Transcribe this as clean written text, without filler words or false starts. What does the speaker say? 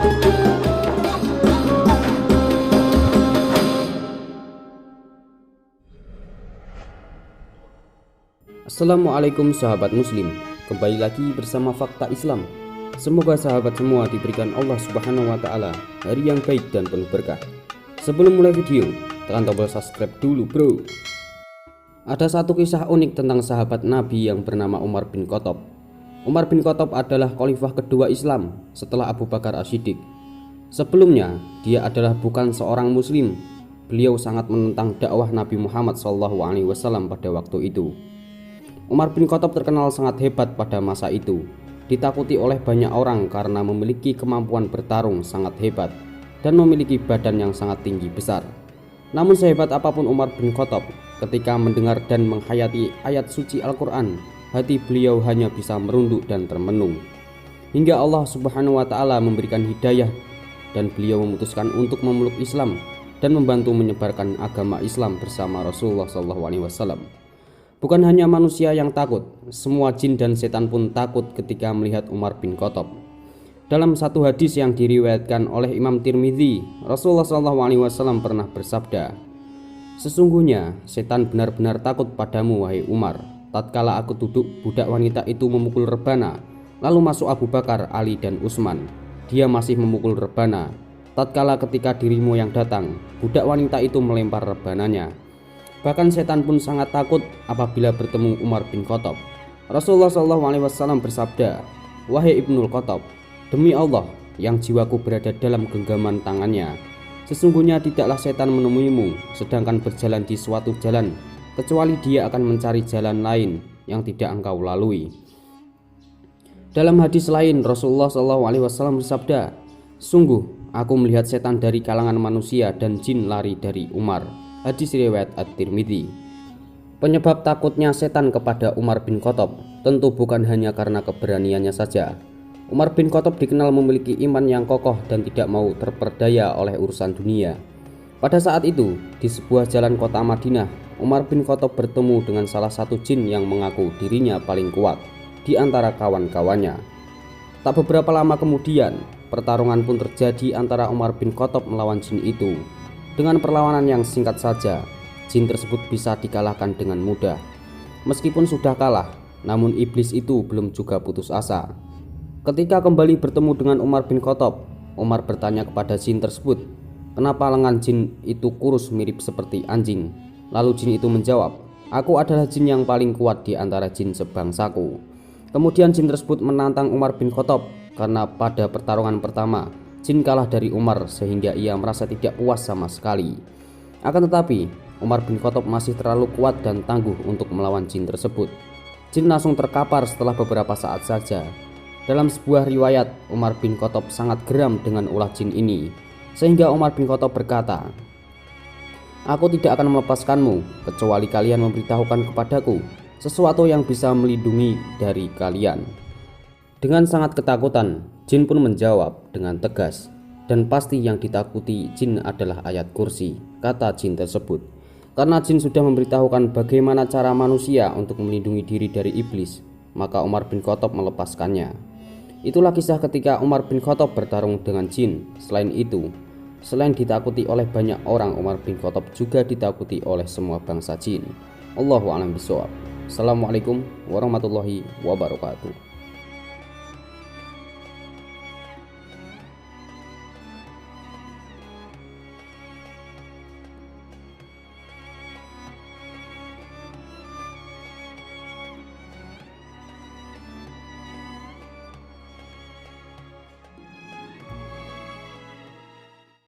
Assalamualaikum sahabat muslim, kembali lagi bersama Fakta Islam. Semoga sahabat semua diberikan Allah Subhanahu wa Ta'ala hari yang baik dan penuh berkah. Sebelum mulai video, tekan tombol subscribe dulu bro. Ada satu kisah unik tentang sahabat Nabi yang bernama Umar bin Khattab. Umar bin Khattab adalah khalifah kedua Islam setelah Abu Bakar As-Siddiq. Sebelumnya, dia adalah bukan seorang muslim. Beliau sangat menentang dakwah Nabi Muhammad SAW pada waktu itu. Umar bin Khattab terkenal sangat hebat pada masa itu, ditakuti oleh banyak orang karena memiliki kemampuan bertarung sangat hebat dan memiliki badan yang sangat tinggi besar. Namun sehebat apapun Umar bin Khattab, ketika mendengar dan menghayati ayat suci Al-Quran, hati beliau hanya bisa merunduk dan termenung. Hingga Allah Subhanahu wa Ta'ala memberikan hidayah dan beliau memutuskan untuk memeluk Islam dan membantu menyebarkan agama Islam bersama Rasulullah SAW. Bukan hanya manusia yang takut, semua jin dan setan pun takut ketika melihat Umar bin Khattab. Dalam satu hadis yang diriwayatkan oleh Imam Tirmidzi, Rasulullah SAW pernah bersabda, "Sesungguhnya setan benar-benar takut padamu wahai Umar. Tatkala aku duduk, budak wanita itu memukul rebana, lalu masuk Abu Bakar, Ali dan Utsman. Dia masih memukul rebana. Tatkala ketika dirimu yang datang, budak wanita itu melempar rebananya. Bahkan setan pun sangat takut apabila bertemu Umar bin Khattab." Rasulullah SAW bersabda, "Wahai Ibnul Khattab, demi Allah yang jiwaku berada dalam genggaman tangannya, sesungguhnya tidaklah setan menemuimu sedangkan berjalan di suatu jalan, kecuali dia akan mencari jalan lain yang tidak engkau lalui." Dalam hadis lain, Rasulullah SAW bersabda, "Sungguh aku melihat setan dari kalangan manusia dan jin lari dari Umar." Hadis riwayat At-Tirmidzi. Penyebab takutnya setan kepada Umar bin Khattab tentu bukan hanya karena keberaniannya saja. Umar bin Khattab dikenal memiliki iman yang kokoh dan tidak mau terperdaya oleh urusan dunia. Pada saat itu, di sebuah jalan kota Madinah, Umar bin Khattab bertemu dengan salah satu jin yang mengaku dirinya paling kuat di antara kawan-kawannya. Tak beberapa lama kemudian, pertarungan pun terjadi antara Umar bin Khattab melawan jin itu. Dengan perlawanan yang singkat saja, jin tersebut bisa dikalahkan dengan mudah. Meskipun sudah kalah, namun iblis itu belum juga putus asa. Ketika kembali bertemu dengan Umar bin Khattab, Umar bertanya kepada jin tersebut, "Kenapa lengan jin itu kurus mirip seperti anjing?" Lalu jin itu menjawab, "Aku adalah jin yang paling kuat di antara jin sebangsaku." Kemudian jin tersebut menantang Umar bin Khattab karena pada pertarungan pertama jin kalah dari Umar sehingga ia merasa tidak puas sama sekali. Akan tetapi Umar bin Khattab masih terlalu kuat dan tangguh untuk melawan jin tersebut. Jin langsung terkapar setelah beberapa saat saja. Dalam sebuah riwayat, Umar bin Khattab sangat geram dengan ulah jin ini, sehingga Umar bin Khattab berkata, "Aku tidak akan melepaskanmu kecuali kalian memberitahukan kepadaku sesuatu yang bisa melindungi dari kalian." Dengan sangat ketakutan, jin pun menjawab dengan tegas, "Dan pasti yang ditakuti jin adalah ayat kursi," kata jin tersebut. Karena jin sudah memberitahukan bagaimana cara manusia untuk melindungi diri dari iblis, maka Umar bin Khattab melepaskannya. Itulah kisah ketika Umar bin Khattab bertarung dengan jin. Selain itu, selain ditakuti oleh banyak orang, Umar bin Khattab juga ditakuti oleh semua bangsa jin. Allahu a'lam bishawab. Assalamualaikum warahmatullahi wabarakatuh.